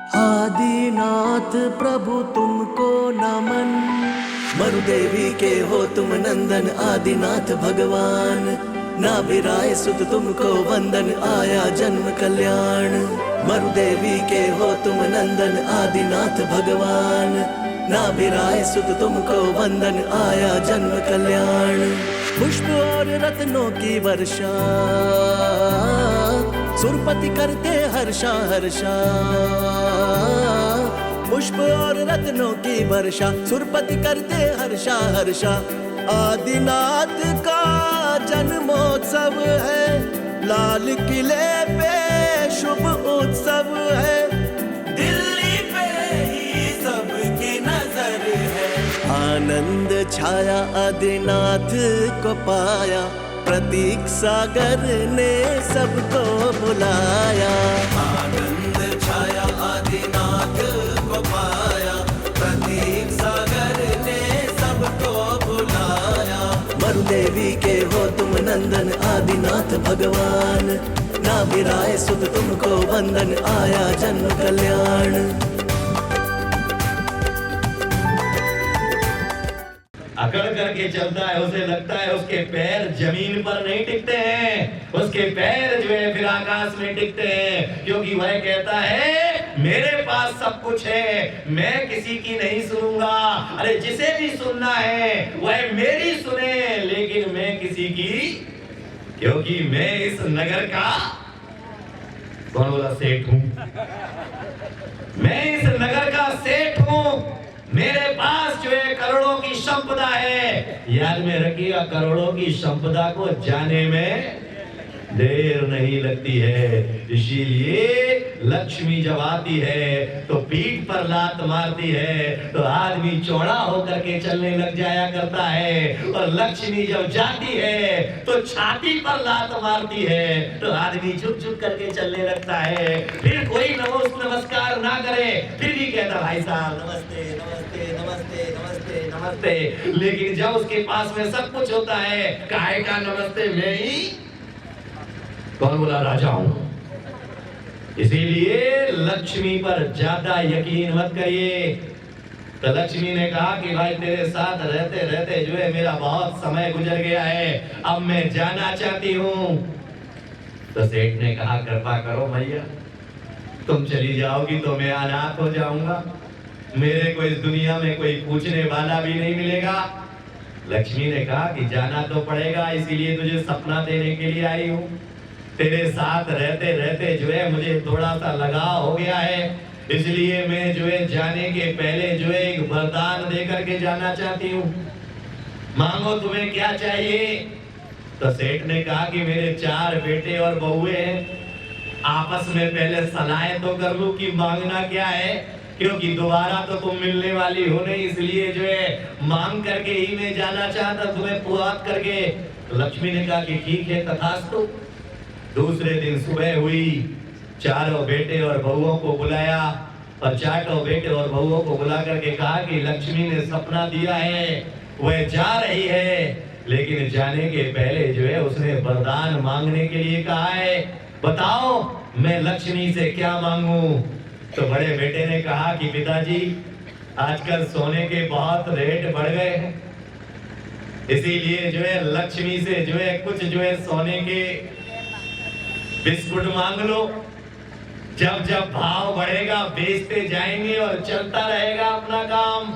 आदिनाथ प्रभु तुमको नमन। मरुदेवी के हो तुम नंदन आदिनाथ भगवान। नाभिराय सुत तुमको वंदन आया जन्म कल्याण। मरुदेवी के हो तुम नंदन आदिनाथ भगवान। नाभिराय सुत तुमको वंदन आया जन्म कल्याण। पुष्प और रत्नों की वर्षा सुरपति करते हर्षा हर्षा। पुष्प और रत्नों की वर्षा सुरपति करते हर्षा हर्षा। आदिनाथ का जन्मोत्सव है, लाल किले पे शुभ उत्सव है। दिल्ली पे ही सबकी नजर है। आनंद छाया आदिनाथ को पाया, प्रतीक सागर ने सबको बुलाया। आनंद छाया आदिनाथ को पाया, प्रतीक सागर ने सबको बुलाया। मरुदेवी के हो तुम नंदन आदिनाथ भगवान। नाभिराय सुत तुमको वंदन आया जन्म कल्याण। अकड़ करके चलता है, उसे लगता है उसके पैर जमीन पर नहीं टिकते हैं, उसके पैर जो है फिर आकाश में टिकते हैं, क्योंकि वह कहता है मेरे पास सब कुछ है, मैं किसी की नहीं सुनूंगा। अरे जिसे भी सुनना है वह मेरी सुने, लेकिन मैं किसी की, क्योंकि मैं इस नगर का कौन बोला सेठ हूं। मैं इस नगर का सेठ हूं। मेरे पास जो है करोड़ों की संपदा है। याद में रखिएगा, करोड़ों की संपदा को जाने में देर नहीं लगती है। इसीलिए लक्ष्मी जब आती है तो पीठ पर लात मारती है तो आदमी चौड़ा होकर के चलने लग जाया करता है, और लक्ष्मी जब जाती है तो छाती पर लात मारती है तो आदमी झुक झुक करके चलने लगता है। फिर कोई नमस्कार ना करे फिर भी कहता भाई साहब नमस्ते नमस्ते नमस्ते नमस्ते नमस्ते। लेकिन जब उसके पास में सब कुछ होता है, काहे का नमस्ते, मैं ही कौन बोला राजा हूं। इसीलिए लक्ष्मी पर ज्यादा यकीन मत करिए। तो लक्ष्मी ने कहा कि भाई तेरे साथ रहते रहते जो है मेरा बहुत समय गुजर गया है, अब मैं जाना चाहती हूँ। तो सेठ ने कहा कृपा करो भैया, तुम चली जाओगी तो मैं अनाथ हो जाऊंगा, मेरे को इस दुनिया में कोई पूछने वाला भी नहीं मिलेगा। लक्ष्मी ने कहा कि जाना तो पड़ेगा, इसीलिए तुझे सपना देने के लिए आई हूँ। तेरे साथ रहते रहते जो है मुझे थोड़ा सा लगाव हो गया है, इसलिए मैं जो है जाने के पहले जो है एक वरदान देकर के जाना चाहती हूँ। मांगो तुम्हें क्या चाहिए। तो सेठ ने कहा कि मेरे 4 बेटे और बहुएं हैं, आपस में पहले सलाह तो कर लूं कि मांगना क्या है, क्योंकि दोबारा तो तुम मिलने वाली हो नहीं, इसलिए जो है मांग करके ही मैं जाना चाहता तुम्हें पुआत करके। तो लक्ष्मी ने कहा कि ठीक है तथास्तु। दूसरे दिन सुबह हुई, चारों बेटे और बहुओं को बुलाया और चारों बेटे और बहुओं को बुला करके कहा कि लक्ष्मी ने सपना दिया है, वह जा रही है, लेकिन जाने के पहले जो है उसने वरदान मांगने के लिए कहा है, बताओ मैं लक्ष्मी से क्या मांगूं। तो बड़े बेटे ने कहा कि पिताजी आजकल सोने के बहुत रेट बढ़ गए हैं, इसीलिए जो है लक्ष्मी से जो है कुछ जो है सोने के बिस्कुट मांग लो। जब जब भाव बढ़ेगा बेचते जाएंगे और चलता रहेगा अपना काम।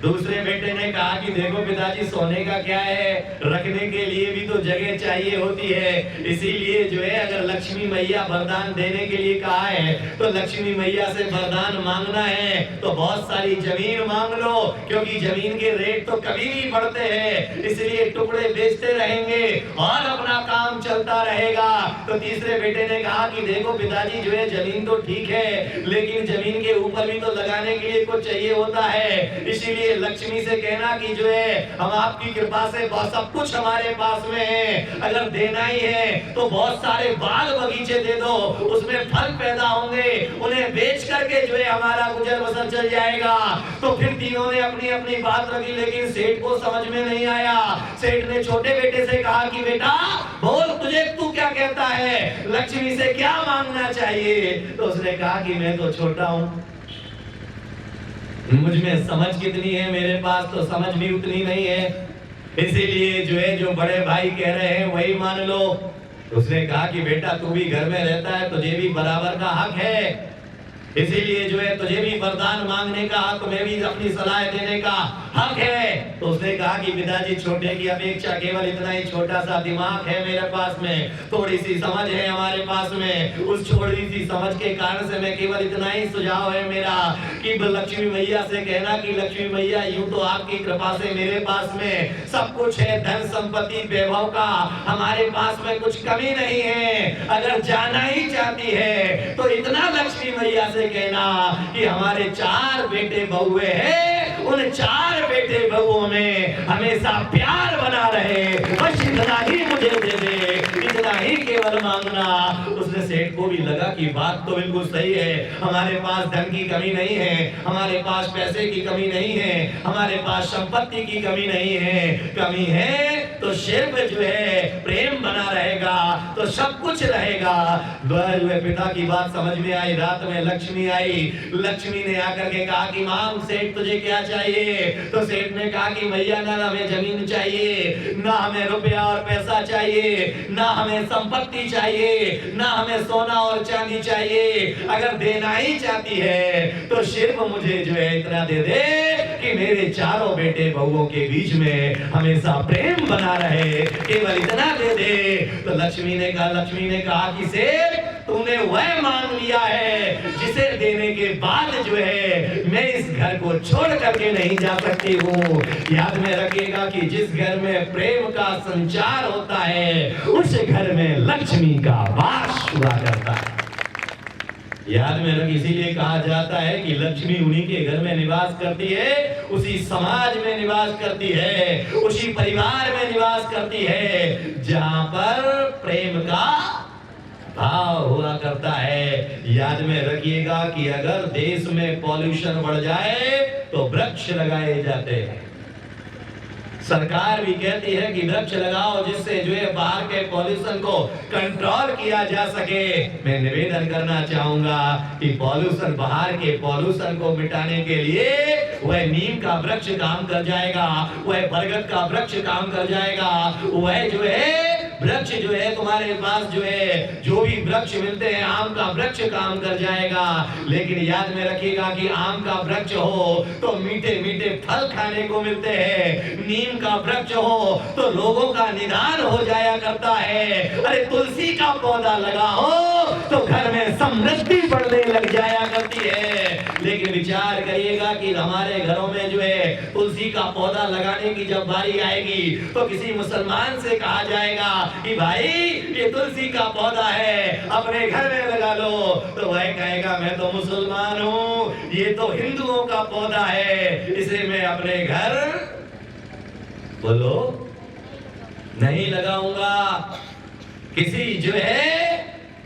दूसरे बेटे ने कहा कि देखो पिताजी सोने का क्या है, रखने के लिए भी तो जगह चाहिए होती है, इसीलिए जो है अगर लक्ष्मी मैया वरदान देने के लिए कहा है तो लक्ष्मी मैया से वरदान मांगना है तो बहुत सारी जमीन मांग लो, क्योंकि जमीन के रेट तो कभी भी बढ़ते हैं, इसलिए टुकड़े बेचते रहेंगे और अपना काम चलता रहेगा। तो तीसरे बेटे ने कहा कि देखो पिताजी जो है जमीन तो ठीक है, लेकिन जमीन के ऊपर भी तो लगाने के लिए कुछ चाहिए होता है, इसीलिए चाहिए। लक्ष्मी से कहना कि जो है हम आपकी कृपा से बहुत सब कुछ हमारे पास में है, अगर देना ही है तो बहुत सारे बाग बगीचे दे दो, उसमें फल पैदा होंगे, उन्हें बेच करके जो है हमारा गुजर बसर चल जाएगा। तो फिर तीनों ने अपनी अपनी बात रखी, लेकिन सेठ को समझ में नहीं आया। सेठ ने छोटे बेटे से कहा कि बेटा बोल, तुझे तू क्या कहता है, लक्ष्मी से क्या मांगना चाहिए? तो उसने कहा कि मैं तो छोटा हूं, मुझ में समझ कितनी है, मेरे पास तो समझ भी उतनी नहीं है, इसीलिए जो है जो बड़े भाई कह रहे हैं वही मान लो। उसने कहा कि बेटा तू भी घर में रहता है, तुझे भी बराबर का हक है, इसीलिए जो है तुझे भी वरदान मांगने का हक, तुम्हें भी अपनी सलाह देने का हक है। तो उसने कहा कि पिताजी छोटे की अपेक्षा केवल इतना ही छोटा सा दिमाग है मेरे पास में, थोड़ी सी समझ है हमारे पास में, उस छोटी सी समझ के कारण से मैं केवल इतना ही सुझाव है मेरा कि लक्ष्मी मैया से कहना कि लक्ष्मी मैया यूं तो आपकी कृपा से मेरे पास में सब कुछ है, धन संपत्ति वैभव का हमारे पास में कुछ कमी नहीं है, अगर जाना ही चाहती है तो इतना लक्ष्मी मैया से कहना कि हमारे 4 बेटे बहुए हैं, उन 4 बेटे बहुओं में हमेशा प्यार बना रहे, बस इतना ही मुझे दे दे, इतना ही केवल मांगना। उसने सेठ को भी लगा कि बात तो बिल्कुल सही है, हमारे पास धन की कमी नहीं है, हमारे पास पैसे की कमी नहीं है, हमारे पास संपत्ति की कमी नहीं है, कमी है तो सिर्फ जो है प्रेम बना रहेगा तो सब कुछ रहेगा। पिता की बात समझ में आई, रात में लक्ष्मी आई, लक्ष्मी ने आकर के कहा कि माम सेठ तुझे क्या चाहिए? तो सेठ ने कहा कि भैया ना हमें जमीन चाहिए, ना हमें रुपया और पैसा चाहिए, ना हमें संपत्ति चाहिए, ना हमें सोना और चांदी चाहिए, अगर देना ही चाहती है तो सिर्फ मुझे जो है इतना दे दे कि मेरे 4 बेटे बहुओं के बीच में हमेशा प्रेम बना रहे, केवल इतना दे दे। तो लक्ष्मी ने कहा कि सेठ तूने वह मांग लिया है जिसे देने के बाद जो है मैं इस घर को छोड़ करके नहीं जा सकती हूँ। याद में रखिएगा कि जिस घर में प्रेम का संचार होता है उस घर में लक्ष्मी का वास हुआ करता है। याद में रख, इसीलिए कहा जाता है कि लक्ष्मी उन्हीं के घर में निवास करती है, उसी समाज में निवास करती है, उसी परिवार में निवास करती है जहां पर प्रेम का भाव हुआ करता है। याद में रखिएगा कि अगर देश में पॉल्यूशन बढ़ जाए तो वृक्ष लगाए जाते हैं, सरकार भी कहती है कि वृक्ष लगाओ जिससे जो है बाहर के पॉल्यूशन को कंट्रोल किया जा सके। मैं निवेदन करना चाहूंगा कि पॉल्यूशन, बाहर के पॉल्यूशन को मिटाने के लिए वह नीम का वृक्ष काम कर जाएगा, वह बरगद का वृक्ष काम कर जाएगा, वह जो है वृक्ष जो है तुम्हारे पास जो है जो भी वृक्ष मिलते हैं, आम का वृक्ष काम कर जाएगा। लेकिन याद में रखिएगा कि आम का वृक्ष हो तो मीठे मीठे फल खाने को मिलते हैं, नीम का वृक्ष हो तो लोगों का निदान हो जाया करता है। अरे तुलसी का पौधा लगाओ तो घर में समृद्धि बढ़ने लग जाया करती है। लेकिन विचार करिएगा कि हमारे घरों में जो है तुलसी का पौधा लगाने की जब बारी आएगी तो किसी मुसलमान से कहा जाएगा कि भाई ये तुलसी का पौधा है, अपने घर में लगा लो, तो वह कहेगा मैं तो मुसलमान हूँ, ये तो हिंदुओं का पौधा है, इसे मैं अपने घर बोलो नहीं लगाऊंगा। किसी जो है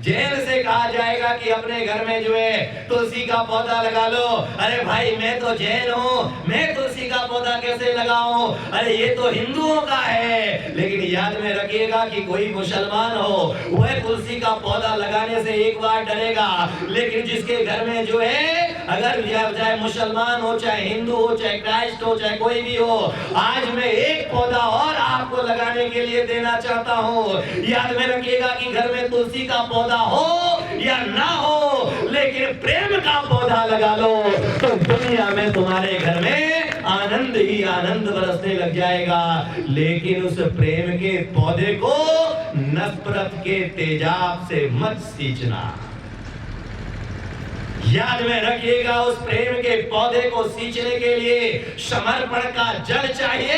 जैन से कहा जाएगा कि अपने घर में जो है तुलसी का पौधा लगा लो, अरे भाई मैं तो जैन हूँ, मैं तुलसी का पौधा कैसे लगाऊं, अरे ये तो हिंदुओं का है। लेकिन याद में रखिएगा कि कोई मुसलमान हो वह तुलसी का पौधा लगाने से एक बार डरेगा, लेकिन जिसके घर में जो है अगर चाहे मुसलमान हो, चाहे हिंदू हो, चाहे क्राइस्ट हो, चाहे कोई भी हो, आज मैं एक पौधा और आपको लगाने के लिए देना चाहता हूँ। याद में रखिएगा कि घर में तुलसी का पौधा हो या ना हो, लेकिन प्रेम का पौधा लगा लो तो दुनिया में तुम्हारे घर में आनंद ही आनंद बरसने लग जाएगा। लेकिन उस प्रेम के पौधे को नफरत के तेजाब से मत सींचना। याद में रखिएगा उस प्रेम के पौधे को सींचने के लिए समर्पण का जल चाहिए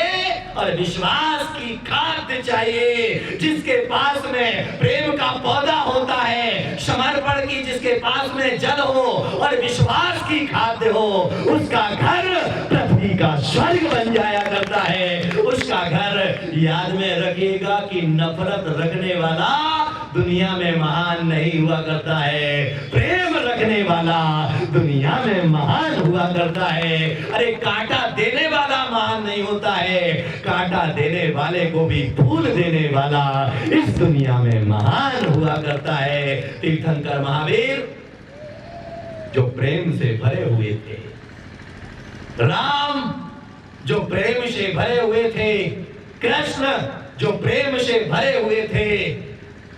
और विश्वास की खाद चाहिए। जिसके पास में प्रेम का पौधा होता है, समर्पण की जिसके पास में जल हो और विश्वास की खाद हो, उसका घर पृथ्वी धरती का स्वर्ग बन जाया करता है। उसका घर, याद में रखिएगा कि नफरत रखने वाला दुनिया में महान नहीं हुआ करता है, प्रेम रखने वाला दुनिया में महान हुआ करता है। अरे कांटा देने वाला महान नहीं होता है, कांटा देने वाले को भी फूल देने वाला इस दुनिया में महान हुआ करता है। तीर्थंकर महावीर जो प्रेम से भरे हुए थे, राम जो प्रेम से भरे हुए थे, कृष्ण जो प्रेम से भरे हुए थे।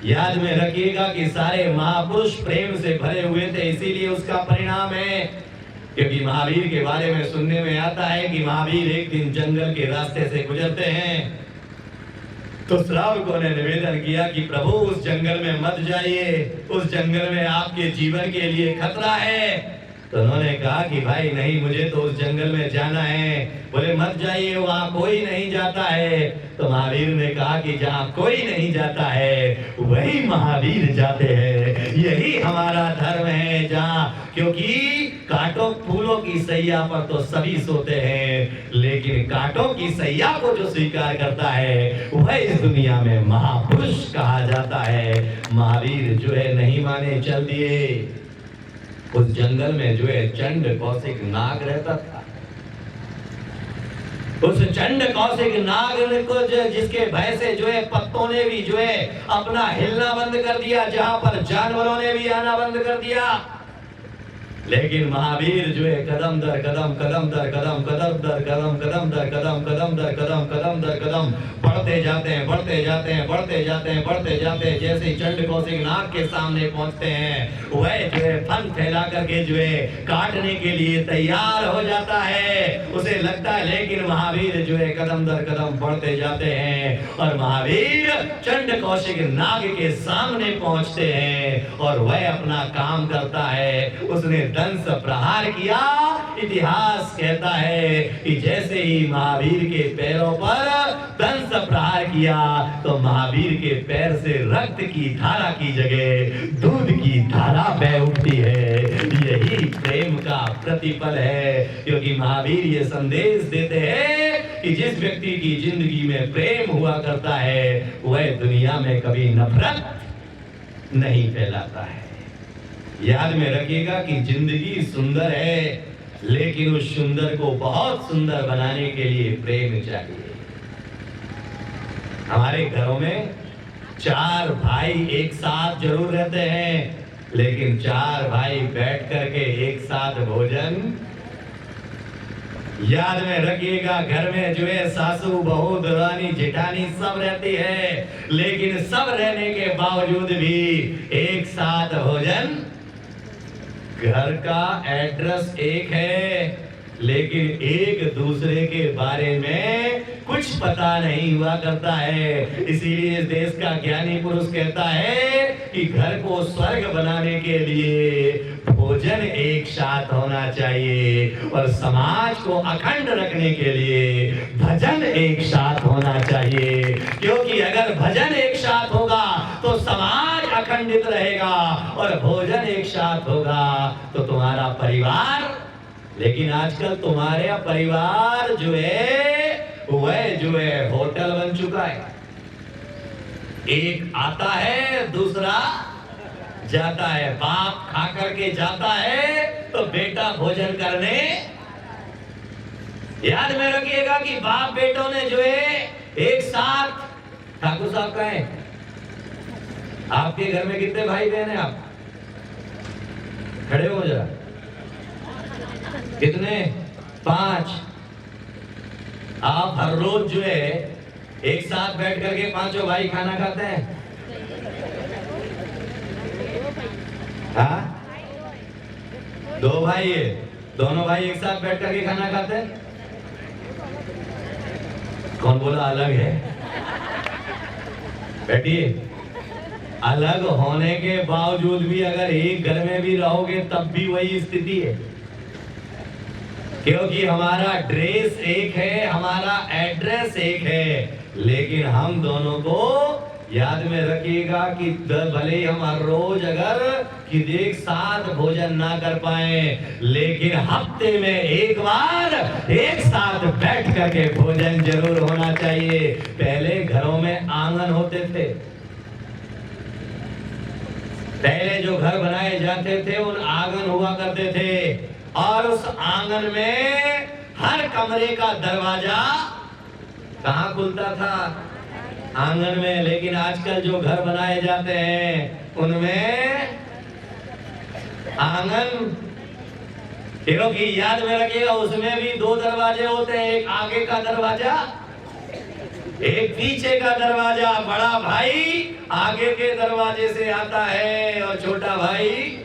याद में रखिएगा कि सारे महापुरुष प्रेम से भरे हुए थे, इसीलिए उसका परिणाम है। क्योंकि महावीर के बारे में सुनने में आता है कि महावीर एक दिन जंगल के रास्ते से गुजरते हैं, तो श्रावकों ने निवेदन किया कि प्रभु उस जंगल में मत जाइए, उस जंगल में आपके जीवन के लिए खतरा है। तो उन्होंने कहा कि भाई नहीं, मुझे तो उस जंगल में जाना है। बोले मत जाइए, वहां कोई नहीं जाता है। तो महावीर ने कहा कि जहां कोई नहीं जाता है वही महावीर जाते हैं। यही हमारा धर्म है, जहाँ क्योंकि कांटों फूलों की सैया पर तो सभी सोते हैं, लेकिन कांटों की सैया को जो स्वीकार करता है वह इस दुनिया में महापुरुष कहा जाता है। महावीर जो है नहीं माने, चल दिए। उस जंगल में जो है चंड कौशिक नाग रहता था। उस चंड कौशिक नाग को जिसके भय से जो है पत्तों ने भी जो है अपना हिलना बंद कर दिया, जहां पर जानवरों ने भी आना बंद कर दिया। लेकिन महावीर जो है कदम दर कदम, कदम दर कदम, कदम दर कदम, कदम दर कदम, कदम दर कदम, कदम दर कदम बढ़ते जाते हैं, बढ़ते जाते हैं, बढ़ते जाते हैं, बढ़ते जाते हैं। जैसे ही चंड कौशिक नाग के सामने पहुंचते हैं, वह जो है फन फैला करके जो है काटने के लिए तैयार हो जाता है। उसे लगता है, लेकिन महावीर जो है कदम दर कदम बढ़ते जाते हैं और महावीर चंड कौशिक नाग के सामने पहुंचते हैं और वह अपना काम करता है। उसने दंस प्रहार किया। इतिहास कहता है कि जैसे ही महावीर के पैरों पर दंस प्रहार किया तो महावीर के पैर से रक्त की धारा की जगह दूध की धारा बह उठती है। यही प्रेम का प्रतिफल है, क्योंकि महावीर ये संदेश देते हैं कि जिस व्यक्ति की जिंदगी में प्रेम हुआ करता है वह दुनिया में कभी नफरत नहीं फैलाता है। याद में रखिएगा कि जिंदगी सुंदर है, लेकिन उस सुंदर को बहुत सुंदर बनाने के लिए प्रेम चाहिए। हमारे घरों में 4 भाई एक साथ जरूर रहते हैं, लेकिन 4 भाई बैठ करके एक साथ भोजन। याद में रखिएगा, घर में जो है सासू बहू दरानी जेठानी सब रहती है, लेकिन सब रहने के बावजूद भी एक साथ भोजन। घर का एड्रेस एक है, लेकिन एक दूसरे के बारे में कुछ पता नहीं हुआ करता है। इसीलिए इस देश का ज्ञानी पुरुष कहता है कि घर को स्वर्ग बनाने के लिए भोजन एक साथ होना चाहिए और समाज को अखंड रखने के लिए भजन एक साथ होना चाहिए। क्योंकि अगर भजन एक साथ होगा तो समाज अखंडित रहेगा और भोजन एक साथ होगा तो तुम्हारा परिवार। लेकिन आजकल तुम्हारे परिवार जो है वह जो है होटल बन चुका है। एक आता है, दूसरा जाता है। बाप खा करके जाता है तो बेटा भोजन करने। याद में रखिएगा कि बाप बेटों ने जो है एक साथ। ठाकुर साहब कहें, आपके घर में कितने भाई बहन हैं? आप खड़े हो जरा। कितने? 5। आप हर रोज जो है एक साथ बैठ करके 5 भाई खाना खाते हैं? हाँ, 2 भाई है, दोनों भाई एक साथ बैठ करके खाना खाते हैं। कौन बोला अलग है? बैठिए। अलग होने के बावजूद भी अगर एक घर में भी रहोगे तब भी वही स्थिति है, क्योंकि हमारा ड्रेस एक है, हमारा एड्रेस एक है, लेकिन हम दोनों को याद में रखिएगा कि भले ही हम हर रोज अगर कि एक साथ भोजन ना कर पाए, लेकिन हफ्ते में एक बार एक साथ बैठ करके भोजन जरूर होना चाहिए। पहले घरों में आंगन होते थे, पहले जो घर बनाए जाते थे उन आंगन हुआ करते थे, और उस आंगन में हर कमरे का दरवाजा कहाँ खुलता था? आंगन में। लेकिन आजकल जो घर बनाए जाते हैं उनमें आंगन, क्योंकि याद में रखिएगा उसमें भी दो दरवाजे होते हैं, एक आगे का दरवाजा, एक पीछे का दरवाजा। बड़ा भाई आगे के दरवाजे से आता है और छोटा भाई,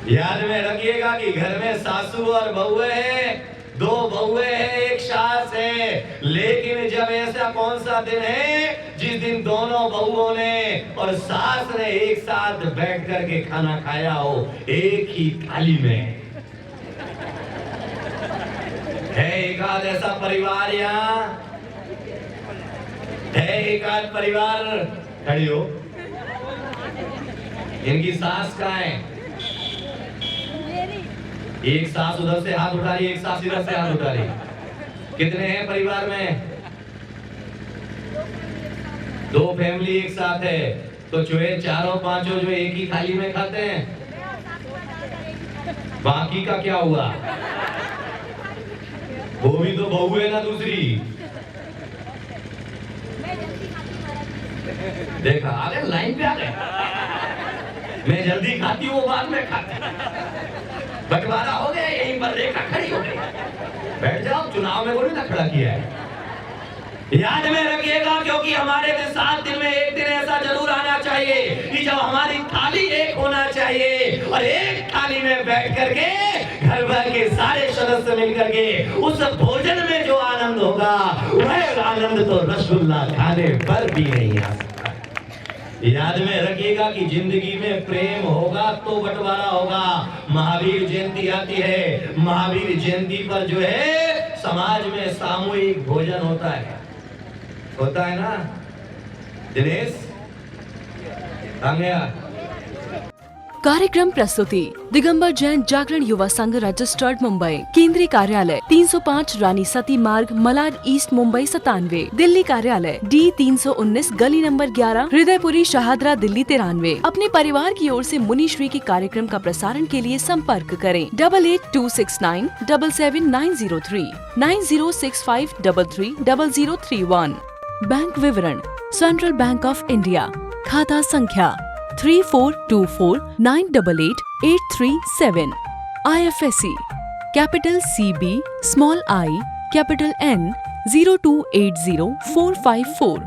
याद में रखिएगा कि घर में सासू और बहुए हैं, दो बहुए हैं, एक सास है। लेकिन जब ऐसा कौन सा दिन है जिस दिन दोनों बहुओं ने और सास ने एक साथ बैठ करके खाना खाया हो एक ही थाली में? है एक आध ऐसा परिवार यहाँ? है एक आध परिवार? खड़ी हो। इनकी सास कहाँ है? एक सास उधर से हाथ उठा रही, एक सास इधर से हाथ उठा रही। कितने हैं परिवार में? दो फैमिली एक साथ है, तो जो है चारों पांचों जो एक ही थाली में खाते हैं, बाकी का क्या हुआ? वो भी तो बहू है ना दूसरी। देखा, अरे लाइन पे आ गए। मैं जल्दी खाती हूँ, बाद में खाती। बंटवारा हो गया, यहीं पर रेखा खड़ी हो गई। बैठ जाओ, चुनाव में कोई ना खड़ा किया है। याद में रखिएगा, क्योंकि हमारे 7 दिन में एक दिन ऐसा जरूर आना चाहिए कि जब हमारी थाली एक होना चाहिए और एक थाली में बैठ करके घर भर के सारे सदस्य मिलकर के उस भोजन में जो आनंद होगा वह आनंद तो रसगुल्ला खाने पर भी नहीं आ सकता। याद में रखिएगा कि जिंदगी में प्रेम होगा तो बंटवारा होगा। महावीर जयंती आती है, महावीर जयंती पर जो है समाज में सामूहिक भोजन होता है ना? दिनेश आ गया। कार्यक्रम प्रस्तुति दिगंबर जैन जागरण युवा संघ रजिस्टर्ड मुंबई। केंद्रीय कार्यालय 305 रानी सती मार्ग, मलाड ईस्ट, मुंबई 97। दिल्ली कार्यालय D319 गली नंबर 11, हृदयपुरी, शाहदरा, दिल्ली 93। अपने परिवार की ओर से मुनिश्री के कार्यक्रम का प्रसारण के लिए संपर्क करें 882697 77903 9065330031। बैंक विवरण: सेंट्रल बैंक ऑफ इंडिया, खाता संख्या 3424988837। IFSC capital CB, small I, capital N 0280454।